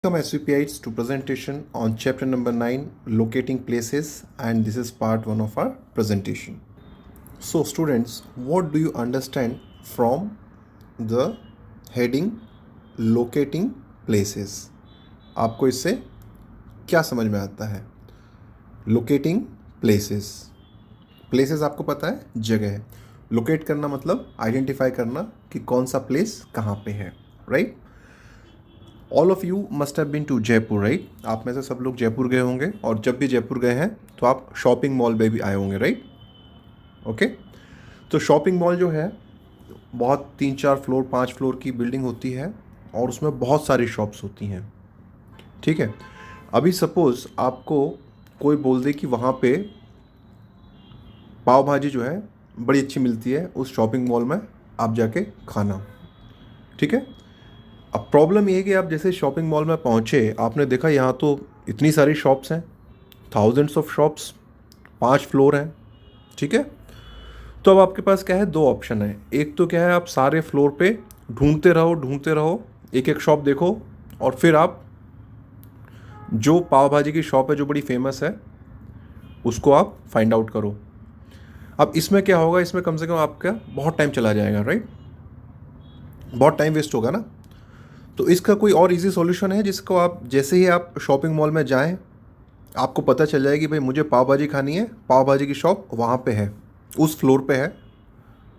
Welcome SVPites to presentation on chapter number 9 locating places, and this is part 1 of our presentation. So students, what do you understand from the heading locating places? आपको इससे क्या समझ में आता है? Locating places. Places आपको पता है जगह है. Locate करना मतलब आइडेंटिफाई करना कि कौन सा प्लेस कहाँ पे है, right? All of you must have been to Jaipur, right? आप में से सब लोग जयपुर गए होंगे, और जब भी जयपुर गए हैं तो आप शॉपिंग मॉल में भी आए होंगे, राइट? ओके, तो शॉपिंग मॉल जो है बहुत 3-4 फ्लोर 5 फ्लोर की बिल्डिंग होती है, और उसमें बहुत सारी शॉप्स होती हैं, ठीक है? अभी सपोज़ आपको कोई बोल दे कि वहाँ पे पाव भाजी जो है बड़ी अच्छी मिलती है, उस शॉपिंग मॉल में आप जाके खाना, ठीक है? अब प्रॉब्लम ये है कि आप जैसे शॉपिंग मॉल में पहुँचे, आपने देखा यहाँ तो इतनी सारी शॉप्स हैं, थाउजेंड्स ऑफ शॉप्स, 5 फ्लोर हैं, ठीक है? तो अब आपके पास क्या है, 2 ऑप्शन है. एक तो क्या है, आप सारे फ्लोर पे ढूंढते रहो, एक एक शॉप देखो, और फिर आप जो पाव भाजी की शॉप है जो बड़ी फेमस है उसको आप फाइंड आउट करो. अब इसमें क्या होगा, इसमें कम से कम आपका बहुत टाइम चला जाएगा, राइट? बहुत टाइम वेस्ट होगा ना. तो इसका कोई और इजी सॉल्यूशन है जिसको आप जैसे ही आप शॉपिंग मॉल में जाएं, आपको पता चल जाएगी भाई मुझे पाव भाजी खानी है, पाव भाजी की शॉप वहाँ पे है, उस फ्लोर पे है,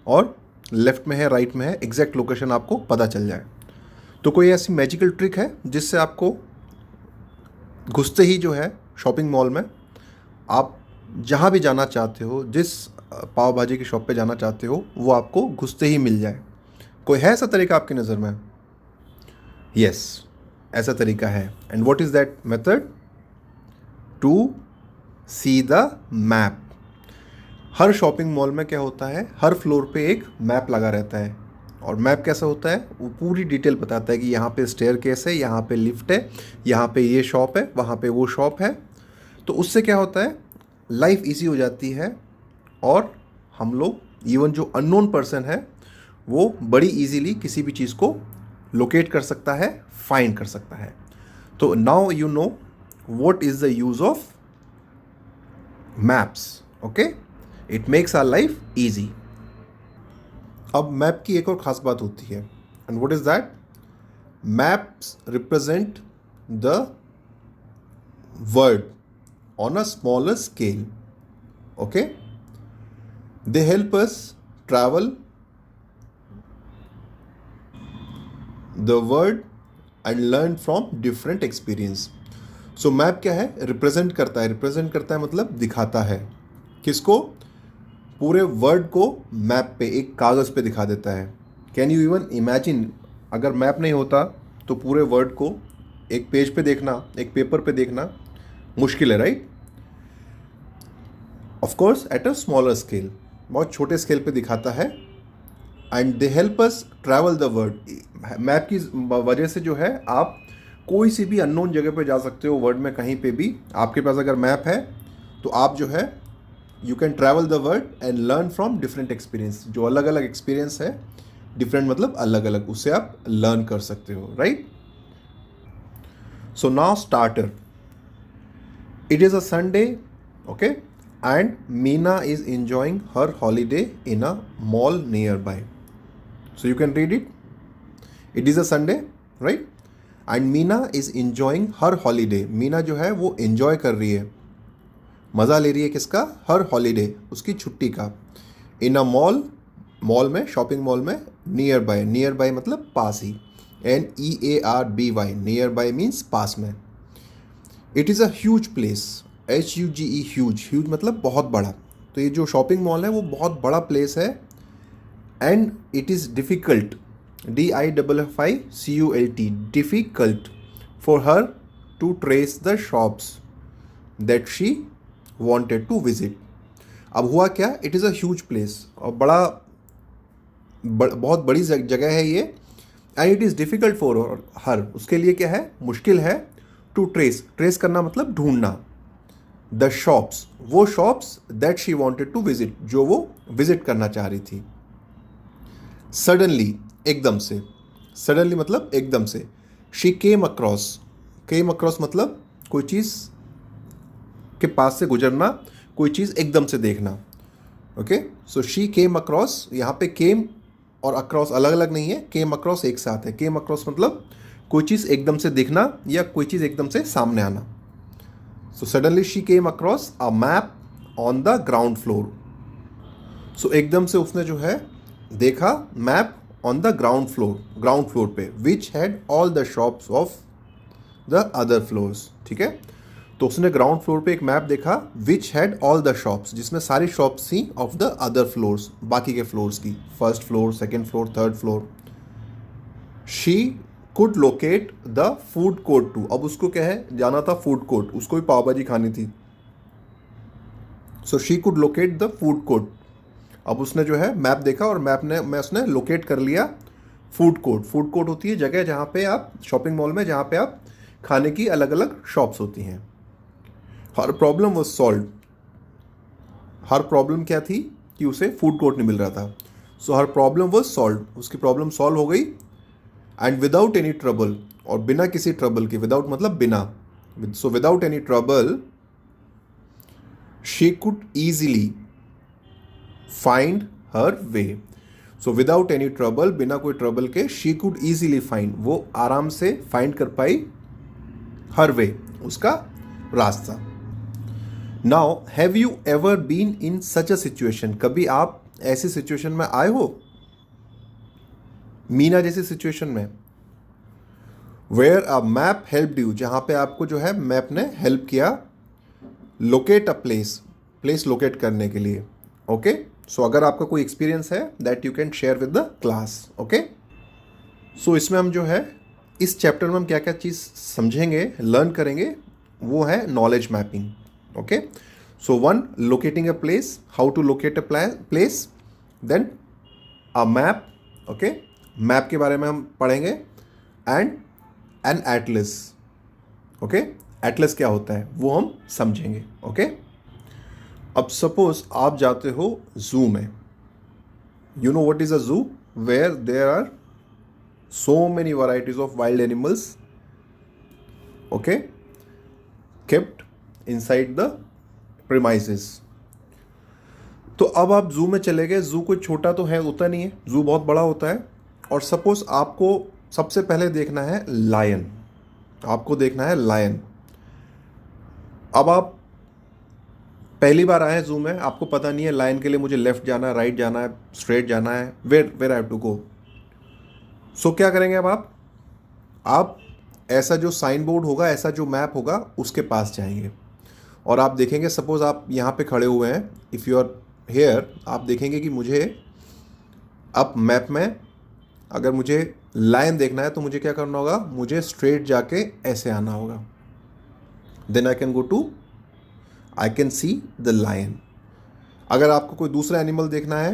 और लेफ़्ट में है, राइट में है, एग्जैक्ट लोकेशन आपको पता चल जाए. तो कोई ऐसी मैजिकल ट्रिक है जिससे आपको घुसते ही जो है शॉपिंग मॉल में आप जहाँ भी जाना चाहते हो, जिस पाव भाजी की शॉप पे जाना चाहते हो, वो आपको घुसते ही मिल जाए? कोई है ऐसा तरीका आपकी नज़र में? यस, ऐसा तरीका है. And what is that method? To see the map. हर शॉपिंग मॉल में क्या होता है, हर फ्लोर पे एक मैप लगा रहता है, और मैप कैसा होता है, वो पूरी डिटेल बताता है कि यहाँ पे स्टेयरकेस है, यहाँ पे लिफ्ट है, यहाँ पे ये शॉप है, वहाँ पे वो शॉप है. तो उससे क्या होता है, लाइफ इजी हो जाती है, और हम लोग इवन जो अननोन पर्सन है वो बड़ी इजीली किसी भी चीज़ को लोकेट कर सकता है, फाइंड कर सकता है. तो now you know what is the use of maps. Okay, it makes our life easy. अब मैप की एक और ख़ास बात होती है, and what is that? Maps represent the world on a smaller scale. Okay, they help us travel the world and learn from different experience. सो map क्या है, रिप्रेजेंट करता है. रिप्रेजेंट करता है मतलब दिखाता है. किसको? पूरे वर्ल्ड को मैप पे, एक कागज़ पे दिखा देता है. कैन यू इवन इमेजिन, अगर मैप नहीं होता तो पूरे वर्ल्ड को एक पेज पे देखना, एक पेपर पे देखना मुश्किल है, right? Of course at a smaller scale, बहुत छोटे स्केल पे दिखाता है. And they help us travel the world. Map की वजह से जो है आप कोई सी भी अननोन जगह पे जा सकते हो वर्ल्ड में, कहीं पे भी. आपके पास अगर मैप है तो आप जो है you can travel the world and learn from different experience. जो अलग अलग एक्सपीरियंस है, डिफरेंट मतलब अलग अलग, उससे आप लर्न कर सकते हो, right? So now starter. It is a Sunday, okay, and Meena is enjoying her holiday in a mall nearby. So you can read it. It is a Sunday, right? And Meena is enjoying her holiday. Meena जो है वो enjoy कर रही है, मज़ा ले रही है. किसका? हर हॉलीडे, उसकी छुट्टी का. इन अ मॉल, मॉल में, शॉपिंग मॉल में. नियर बाय, नियर बाय मतलब पास ही. NEARBY, नियर बाय मीन्स पास में. It is a huge place. HUGE, huge. Huge मतलब बहुत बड़ा. तो ये जो शॉपिंग मॉल है वो बहुत बड़ा प्लेस है. And it is difficult, DIFFICULT, difficult for her to trace the shops that she wanted to visit. अब हुआ क्या, it is a huge place, और बहुत बड़ी जगह है ये. And it is difficult for her, उसके लिए क्या है, मुश्किल है. टू ट्रेस, ट्रेस करना मतलब ढूंढना. द शॉप्स, वो shops that she wanted to visit, जो वो विजिट करना चाह रही थी. सडनली, एकदम से. सडनली मतलब एकदम से. She came across, came across मतलब कोई चीज़ के पास से गुजरना, कोई चीज़ एकदम से देखना। Okay, so she came across, यहाँ पे केम और अक्रॉस अलग अलग नहीं है, केम अक्रॉस एक साथ है। केम अक्रॉस मतलब कोई चीज़ एकदम से दिखना या कोई चीज़ एकदम से सामने आना। So suddenly she came across a map on the ground floor. So एकदम से उसने जो है देखा map on the ground floor पे, which had all the shops of the other floors. ठीक है, तो उसने ग्राउंड फ्लोर पे एक मैप देखा, विच हैड ऑल द शॉप्स, जिसमें सारी शॉप्स थी ऑफ द अदर फ्लोर्स, बाकी के फ्लोर्स की, first floor, second floor, third floor. She could locate the food court too, अब उसको क्या है, जाना था फूड कोर्ट, उसको भी पाव भाजी खानी थी। So she could locate the food court, अब उसने जो है मैप देखा और मैप में उसने लोकेट कर लिया फूड कोर्ट। फूड कोर्ट होती है जगह जहाँ पे आप, शॉपिंग मॉल में जहाँ पे आप खाने की अलग अलग शॉप्स होती हैं। हर प्रॉब्लम वॉज सॉल्व, हर प्रॉब्लम क्या थी कि उसे फूड कोर्ट नहीं मिल रहा था। सो हर प्रॉब्लम वॉज सॉल्व, उसकी प्रॉब्लम सॉल्व हो गई। एंड विदाउट एनी ट्रबल, और बिना किसी ट्रबल के, विदाउट मतलब बिना, so without any trouble she could easily find her way. So without any trouble, बिना कोई ट्रबल के, शी कुड ईजिली फाइंड, वो आराम से फाइंड कर पाई, हर वे, उसका रास्ता। Now have you ever been in such a situation, कभी आप ऐसी सिचुएशन में आए हो, मीना जैसी सिचुएशन में, where a map helped you, जहां पे आपको जो है मैप ने हेल्प किया, लोकेट अ प्लेस लोकेट करने के लिए। ओके, सो अगर आपका कोई एक्सपीरियंस है that you can share with the class. Okay, so इसमें हम जो है इस चैप्टर में हम क्या क्या चीज़ समझेंगे, लर्न करेंगे, वो है knowledge mapping. Okay, so 1, locating a place, how to locate a place, then a map. Okay, map के बारे में हम पढ़ेंगे, and an atlas. Okay, atlas क्या होता है वो हम समझेंगे। ओके, अब सपोज आप जाते हो जू में, you know what is a zoo, where there are so many varieties of wild animals, okay, kept inside the premises। तो अब आप जू में चले गए, जू कोई छोटा तो है होता नहीं है, जू बहुत बड़ा होता है। और सपोज आपको सबसे पहले देखना है लायन, आपको देखना है लायन। अब आप पहली बार आए हैं जू में, आपको पता नहीं है लायन के लिए मुझे लेफ्ट जाना है, राइट जाना है, स्ट्रेट जाना है, where I have to go. So क्या करेंगे अब आप ऐसा जो साइन बोर्ड होगा, ऐसा जो मैप होगा, उसके पास जाएंगे और आप देखेंगे, सपोज आप यहाँ पे खड़े हुए हैं, इफ़ यू आर हेयर, आप देखेंगे कि मुझे अब मैप में अगर मुझे लाइन देखना है तो मुझे क्या करना होगा, मुझे स्ट्रेट जाके ऐसे आना होगा, then I can see the lion. अगर आपको कोई दूसरा एनिमल देखना है,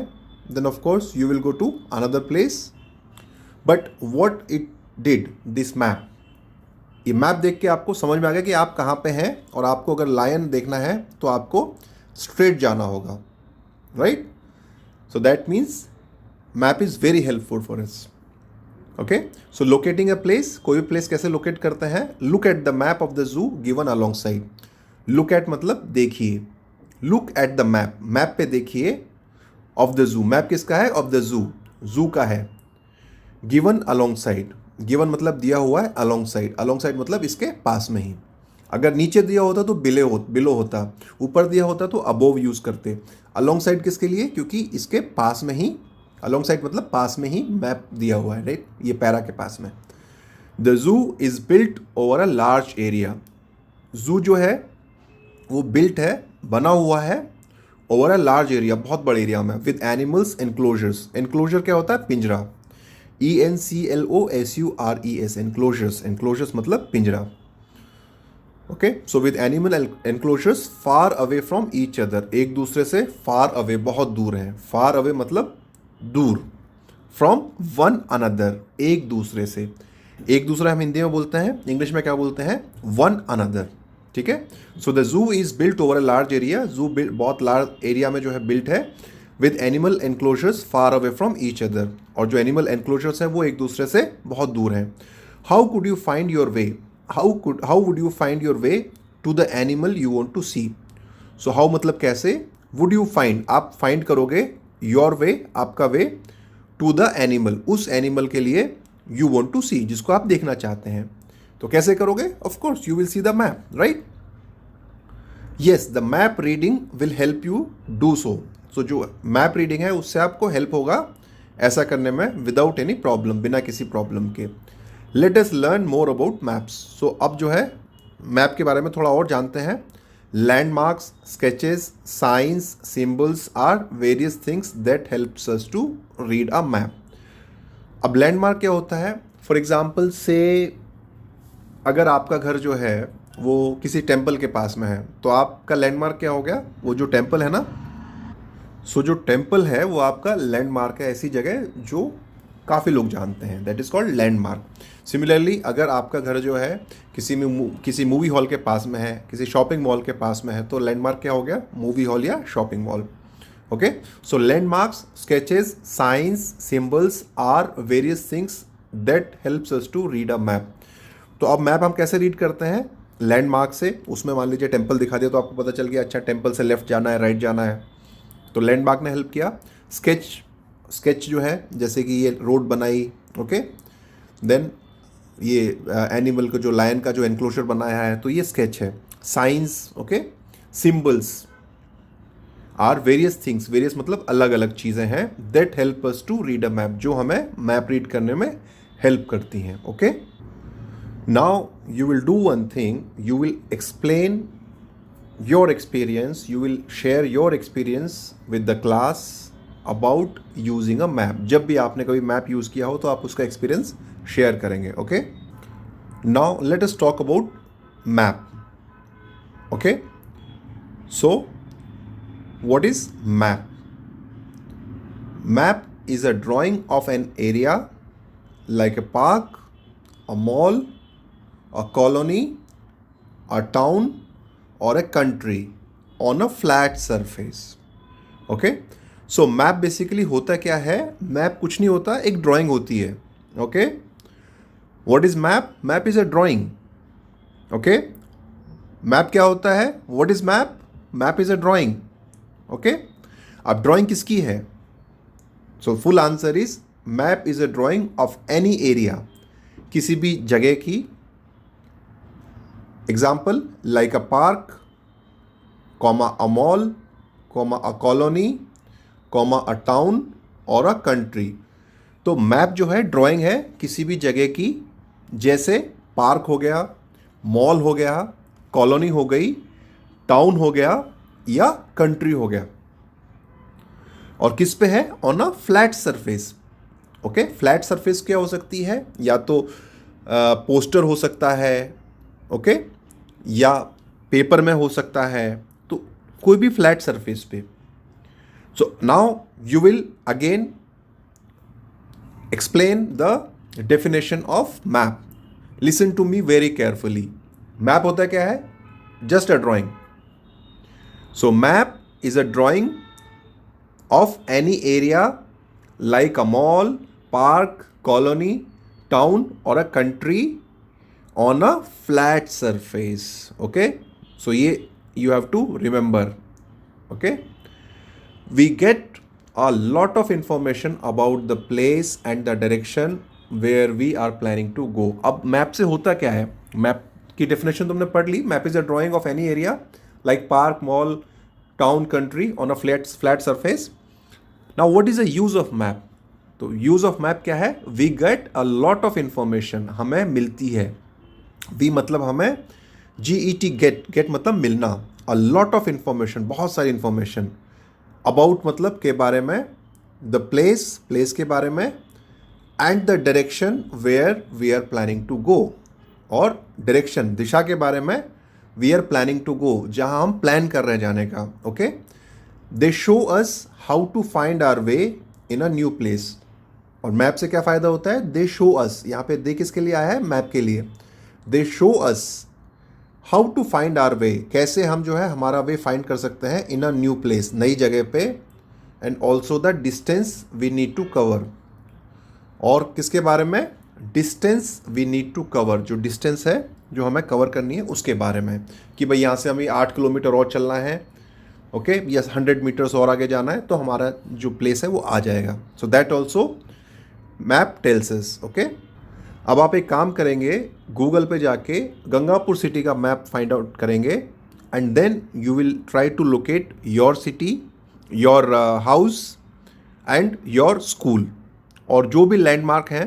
then of course you will go to another place. But what it did this map, ये मैप देख के आपको समझ में आ गया कि आप कहाँ पे हैं, और आपको अगर लायन देखना है तो आपको स्ट्रेट जाना होगा, right. So that means map is very helpful for us. Okay, so locating a place, कोई भी प्लेस कैसे लोकेट करते हैं, look at the map of the zoo given along side. Look at मतलब देखिए, look at the map, map पे देखिए, of the zoo, map किसका है, ऑफ द जू, जू का है। गिवन अलॉन्ग साइड, गिवन मतलब दिया हुआ है, अलॉन्ग साइड मतलब इसके पास में ही। अगर नीचे दिया होता तो बिलो होता, ऊपर दिया होता तो अबोव यूज करते। अलॉन्ग साइड किसके लिए, क्योंकि इसके पास में ही, अलॉन्ग साइड मतलब पास में ही मैप दिया हुआ है, राइट, ये पैरा के पास में। The zoo is built over a large area, जू जो है वो बिल्ट है, बना हुआ है, ओवर अ लार्ज एरिया, बहुत बड़े एरिया में, विद एनिमल्स एनक्लोजर्स। एनक्लोजर क्या होता है, पिंजरा, ENCLOSURES, एनक्लोजर्स, एनक्लोजर्स मतलब पिंजरा। Okay, so with animal enclosures far away from each other, एक दूसरे से फार अवे, बहुत दूर है, फार अवे मतलब दूर, फ्रॉम वन अनदर, एक दूसरे से। एक दूसरा हम हिंदी में बोलते हैं, इंग्लिश में क्या बोलते हैं, वन अनदर। ठीक है, so the zoo is built over a large area, जू बहुत लार्ज एरिया में जो है बिल्ट है, with animal enclosures far away from each other, और जो एनिमल एनक्लोजर्स हैं वो एक दूसरे से बहुत दूर हैं। How could you find your way, how would you find your way to the animal you want to see. So how मतलब कैसे, वुड यू फाइंड आप फाइंड करोगे, योर वे आपका वे, टू द एनिमल उस animal के लिए, you want to सी जिसको आप देखना चाहते हैं. तो कैसे करोगे, of course you will see the map, right. Yes, the map reading will help you do so. So जो मैप रीडिंग है उससे आपको हेल्प होगा ऐसा करने में विदाउट एनी प्रॉब्लम, बिना किसी प्रॉब्लम के. Let us learn more about maps. So अब जो है मैप के बारे में थोड़ा और जानते हैं. Landmarks, sketches, signs, symbols are various things that helps us to read a map. अब लैंडमार्क क्या होता है, फॉर एग्जाम्पल से अगर आपका घर जो है वो किसी टेम्पल के पास में है तो आपका लैंडमार्क क्या हो गया, वो जो टेम्पल है ना. सो जो टेम्पल है वो आपका लैंडमार्क है, ऐसी जगह जो काफ़ी लोग जानते हैं, that is called landmark. Similarly अगर आपका घर जो है किसी मूवी हॉल के पास में है, किसी शॉपिंग मॉल के पास में है, तो लैंडमार्क क्या हो गया, मूवी हॉल या shopping mall. Okay, so landmarks, sketches, signs, symbols are various things that helps us to read a map. तो अब मैप हम कैसे रीड करते हैं, लैंडमार्क से. उसमें मान लीजिए टेम्पल दिखा दिया तो आपको पता चल गया, अच्छा टेम्पल से लेफ्ट जाना है, राइट जाना है, तो लैंडमार्क ने हेल्प किया. स्केच जो है, जैसे कि ये रोड बनाई, ओके, देन ये एनिमल को जो लायन का जो एनक्लोजर बनाया है तो ये स्केच है. Signs, okay, symbols are various things, various मतलब अलग अलग चीज़ें हैं, that help us to read a map, जो हमें मैप रीड करने में हेल्प करती हैं. Okay, now you will do one thing, you will explain your experience, you will share your experience with the class about using a map. जब भी आपने कभी मैप यूज़ किया हो तो आप उसका एक्सपीरियंस शेयर करेंगे. Okay, now let us talk about map. Okay, so what is map. Map is a drawing of an area like a park, a mall, a colony, a town or a country on a flat surface. Okay, so map basically होता क्या है, map कुछ नहीं होता, एक drawing होती है. Okay, what is map? Map is a drawing. Okay, map क्या होता है, what is map? Map is a drawing. Okay, अब ड्राइंग किसकी है, so full answer is map is a drawing of any area, किसी भी जगह की. Example like a park, comma a mall, comma a colony, comma a town or a country. तो map जो है ड्राइंग है किसी भी जगह की, जैसे पार्क हो गया, मॉल हो गया, कॉलोनी हो गई, टाउन हो गया या कंट्री हो गया. और किस पे है, on a flat surface. Okay, flat surface क्या हो सकती है, या तो पोस्टर हो सकता है, ओके, या पेपर में हो सकता है, तो कोई भी फ्लैट सरफेस पे. So now you will again explain the definition of map. Listen to me very carefully. Map होता क्या है, just a drawing. So map is a drawing of any area like a mall, park, colony, town or a country on a flat surface. Okay, so you have to remember. Okay, we get a lot of information about the place and the direction where we are planning to go. अब map से होता क्या है, map की definition तुमने पढ़ ली. Map is a drawing of any area like park, mall, town, country on a flat surface. Now what is the use of map. तो यूज ऑफ मैप क्या है, we get a lot of information, हमें मिलती है. We मतलब हमें, GET gate मतलब मिलना, अ लॉट ऑफ इंफॉर्मेशन, बहुत सारी इंफॉर्मेशन, अबाउट मतलब के बारे में, द प्लेस के बारे में, and the direction where we are planning to go, और डायरेक्शन दिशा के बारे में, we are planning to go, जहां हम प्लान कर रहे हैं जाने का. Okay, they show us how to find our way in a new place. और मैप से क्या फ़ायदा होता है, दे शो अस, यहाँ पे दे किसके लिए आया है, मैप के लिए. They show us how to find our way, कैसे हम जो है हमारा वे फाइंड कर सकते हैं इन अ न्यू प्लेस, नई जगह पे, and also the distance we need to cover. और किसके बारे में, distance we need to cover, जो डिस्टेंस है जो हमें कवर करनी है उसके बारे में, कि भाई यहाँ से हमें 8 किलोमीटर और चलना है, ओके, या 100 मीटर्स और आगे जाना है, तो हमारा जो प्लेस है वो आ जाएगा. So that also map tells us. Okay, अब आप एक काम करेंगे, गूगल पे जाके गंगापुर सिटी का मैप फाइंड आउट करेंगे, and then you will try to locate your city, your house and your school, और जो भी लैंडमार्क हैं,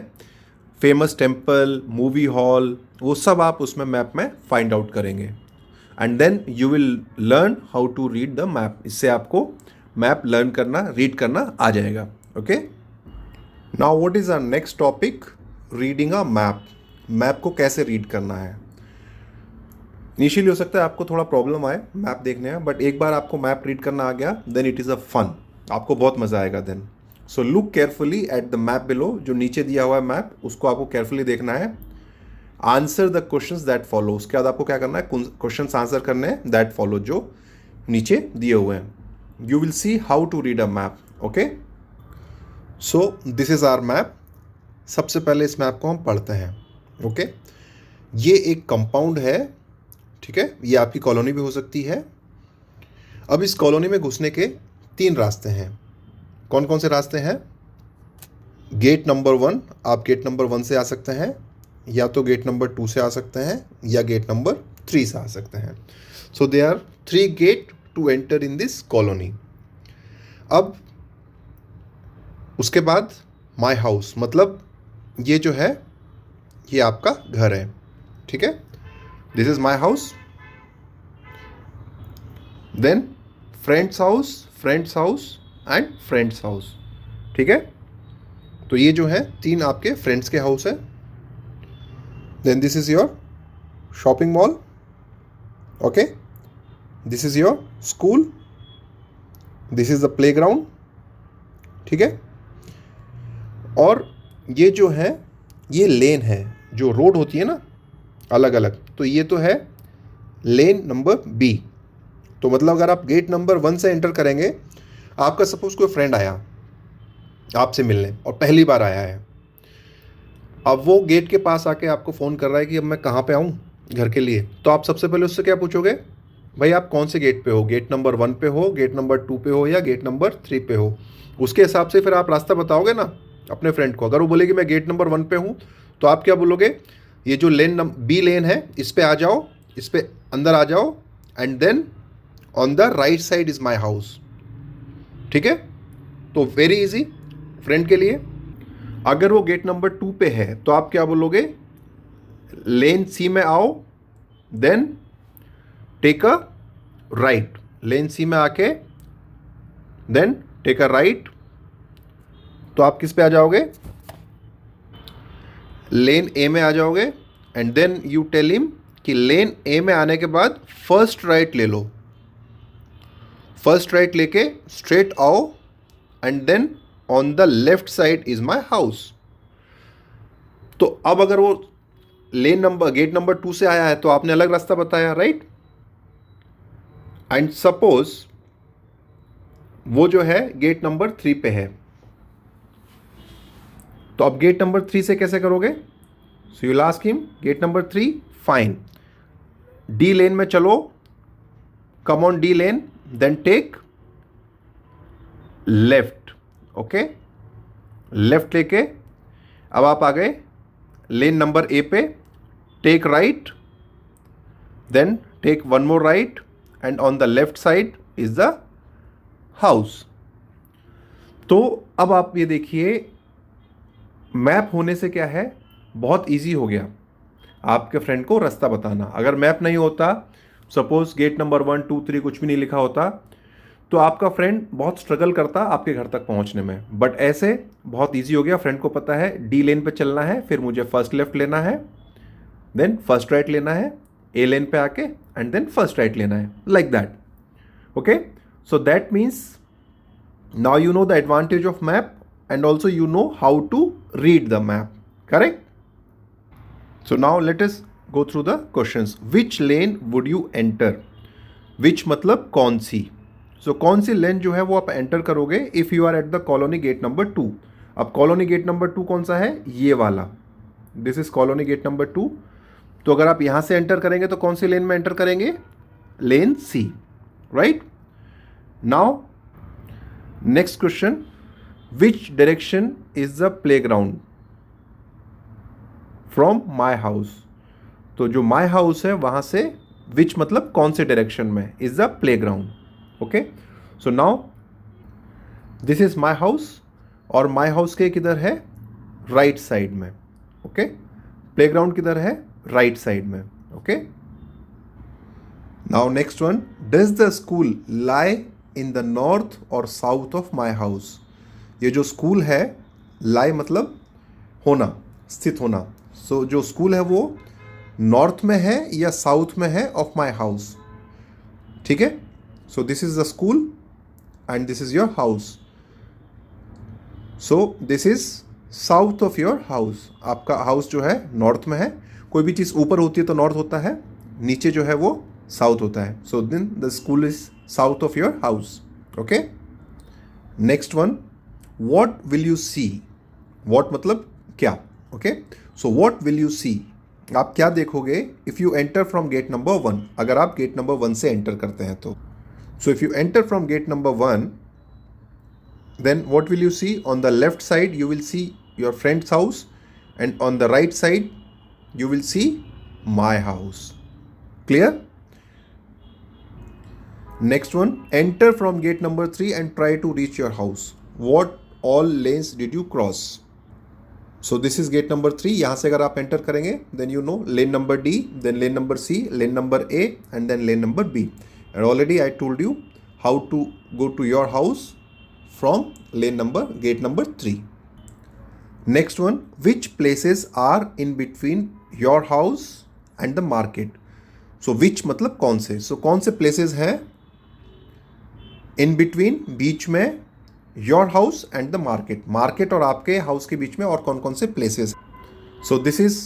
फेमस टेम्पल, मूवी हॉल, वो सब आप उसमें मैप में फाइंड आउट करेंगे, and then you will learn how to read the map. इससे आपको मैप लर्न करना, रीड करना आ जाएगा. Okay, now what is our next topic? Reading a map. Map को कैसे रीड करना है. इनिशियली हो सकता है आपको थोड़ा प्रॉब्लम आए मैप देखने में, बट एक बार आपको मैप रीड करना आ गया, then it is a fun. आपको बहुत मज़ा आएगा then. So look carefully at the map below. जो नीचे दिया हुआ है मैप, उसको आपको केयरफुली देखना है. Answer the questions that follow. उसके बाद आपको क्या करना है, क्वेश्चंस आंसर करने हैं दैट फॉलो, जो नीचे दिए हुए हैं. You will see how to read a map. Okay, so this is our map. सबसे पहले इस मैप को हम पढ़ते हैं. ओके, ये एक कंपाउंड है, ठीक है, ये आपकी कॉलोनी भी हो सकती है. अब इस कॉलोनी में घुसने के 3 रास्ते हैं. कौन कौन से रास्ते हैं? गेट नंबर 1, आप गेट नंबर 1 से आ सकते हैं, या तो गेट नंबर 2 से आ सकते हैं, या गेट नंबर 3 से आ सकते हैं. So they are 3 gate to enter in this colony. अब उसके बाद माई हाउस, मतलब ये जो है ये आपका घर है, ठीक है. This is my house. Then friends house, friends house and friends house, ठीक है. तो ये जो है 3 आपके फ्रेंड्स के हाउस है. Then this is your shopping mall. Okay, this is your school. This is the playground, ठीक है. और ये जो है ये लेन है, जो रोड होती है ना अलग अलग, तो ये तो है लेन नंबर बी. तो मतलब अगर आप गेट नंबर 1 से एंटर करेंगे, आपका सपोज कोई फ्रेंड आया आपसे मिलने और पहली बार आया है. अब वो गेट के पास आके आपको फ़ोन कर रहा है कि अब मैं कहाँ पे आऊँ घर के लिए. तो आप सबसे पहले उससे क्या पूछोगे, भाई आप कौन से गेट पे हो, गेट नंबर 1 पे हो, गेट नंबर 2 पे हो, या गेट नंबर 3 पे हो. उसके हिसाब से फिर आप रास्ता बताओगे ना अपने फ्रेंड को. अगर वो बोले कि मैं गेट नंबर 1 पे हूँ, तो आप क्या बोलोगे, ये जो लेन बी लेन है इस पे आ जाओ, इस पे अंदर आ जाओ, and then on the right side is my house, ठीक है. तो वेरी इजी फ्रेंड के लिए. अगर वो गेट नंबर 2 पे है, तो आप क्या बोलोगे, लेन सी में आओ, देन टेक अ राइट. लेन सी में आके देन टेक अ राइट. तो आप किस पे आ जाओगे, लेन ए में आ जाओगे. And then you tell him कि लेन ए में आने के बाद फर्स्ट राइट ले लो. फर्स्ट राइट लेके स्ट्रेट आओ, and then on the left side is my house. तो अब अगर वो लेन नंबर गेट नंबर 2 से आया है, तो आपने अलग रास्ता बताया, राइट. एंड सपोज वो जो है गेट नंबर 3 पे है, तो अब गेट नंबर 3 से कैसे करोगे. So you last him gate number 3, fine, D lane में चलो, come on D lane, then take left. Okay, left लेके अब आप आ गए लेन नंबर ए पे, take right, then take one more right, and on the left side is the house. तो अब आप ये देखिए, मैप होने से क्या है, बहुत इजी हो गया आपके फ्रेंड को रास्ता बताना. अगर मैप नहीं होता, सपोज गेट नंबर 1 2 3 कुछ भी नहीं लिखा होता, तो आपका फ्रेंड बहुत स्ट्रगल करता आपके घर तक पहुंचने में. बट ऐसे बहुत इजी हो गया, फ्रेंड को पता है डी लेन पे चलना है, फिर मुझे फर्स्ट लेफ्ट लेना है, देन फर्स्ट राइट लेना है, ए लेन पे आके, एंड देन फर्स्ट राइट लेना है, like that. Okay, so that means now you know the advantage of map, and also you know how to read the map, correct. So now let us go through the questions. Which lane would you enter? Which मतलब कौन सी. So कौन सी लेन जो है वो आप enter करोगे if you are at the colony gate number 2. अब colony gate number 2 कौन सा है, ये वाला. This is colony gate number 2. तो अगर आप यहाँ से एंटर करेंगे तो कौन सी लेन में एंटर करेंगे? Lane C, right? Now next question, which direction is the playground from my house? तो जो माई हाउस है वहाँ से विच मतलब कौन से डायरेक्शन में, is the playground. Okay, so now this is my house और माई हाउस के किधर है? राइट साइड में. ओके, प्लेग्राउंड किधर है? राइट साइड में. Okay, now next one, does the school lie in the north और साउथ ऑफ माई हाउस? ये जो स्कूल है, लाई मतलब होना, स्थित होना. सो जो स्कूल है वो नॉर्थ में है या साउथ में है ऑफ माई हाउस? ठीक है, सो this is the school and this is your house. So this is south of your house. आपका हाउस जो है नॉर्थ में है. कोई भी चीज़ ऊपर होती है तो नॉर्थ होता है, नीचे जो है वो साउथ होता है. So then the school is south of your house. Okay, next one, what will you see? What मतलब क्या. Okay, so what will you see, आप क्या देखोगे if you enter from gate number 1? अगर आप गेट नंबर 1 से enter करते हैं तो. So if you enter from gate number 1, then what will you see? On the left side you will see your friend's house and on the right side you will see my house. Clear? Next one, enter from gate number 3 and try to reach your house. What all lanes did you cross? So this is gate number 3. यहाँ से अगर आप enter करेंगे then you know lane number D, then lane number C, lane number A and then lane number B. And already I told you how to go to your house from lane number gate number 3. Next one, which places are in between your house and the market? So which मतलब कौन से. So कौन से places हैं in between, बीच में, your house and the market? Market और आपके house के बीच में और कौन कौन से places. So this is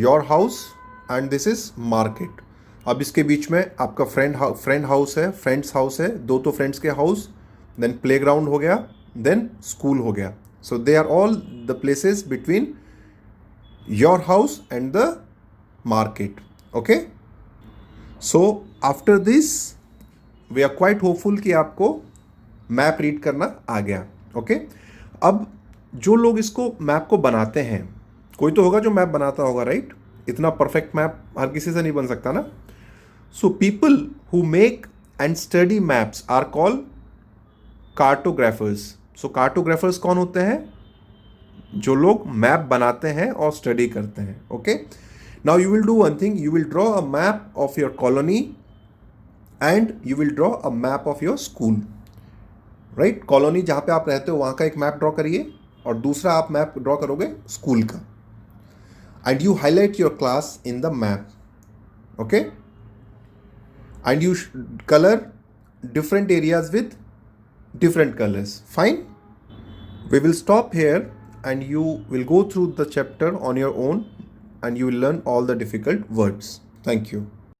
your house and this is market. अब इसके बीच में आपका friend house है, friends house है, दो तो friends के house, then playground हो गया, then school हो गया. So they are all the places between your house and the market. Okay, so after this we are quite hopeful कि आपको मैप रीड करना आ गया. ओके, अब जो लोग इसको मैप को बनाते हैं, कोई तो होगा जो मैप बनाता होगा, राइट? इतना परफेक्ट मैप हर किसी से नहीं बन सकता ना. So people who make and study maps are called cartographers. सो कार्टोग्राफर्स कौन होते हैं? जो लोग मैप बनाते हैं और स्टडी करते हैं. Okay, now you will do one thing, you will draw a map of your colony and you will draw a map of your school. Right, colony जहाँ पे आप रहते हो वहाँ का एक मैप ड्रॉ करिए और दूसरा आप मैप ड्रॉ करोगे स्कूल का. And you highlight your class in the map. Okay, and you colour different areas with different colors. Fine, we will stop here and you will go through the chapter on your own and you will learn all the difficult words. Thank you.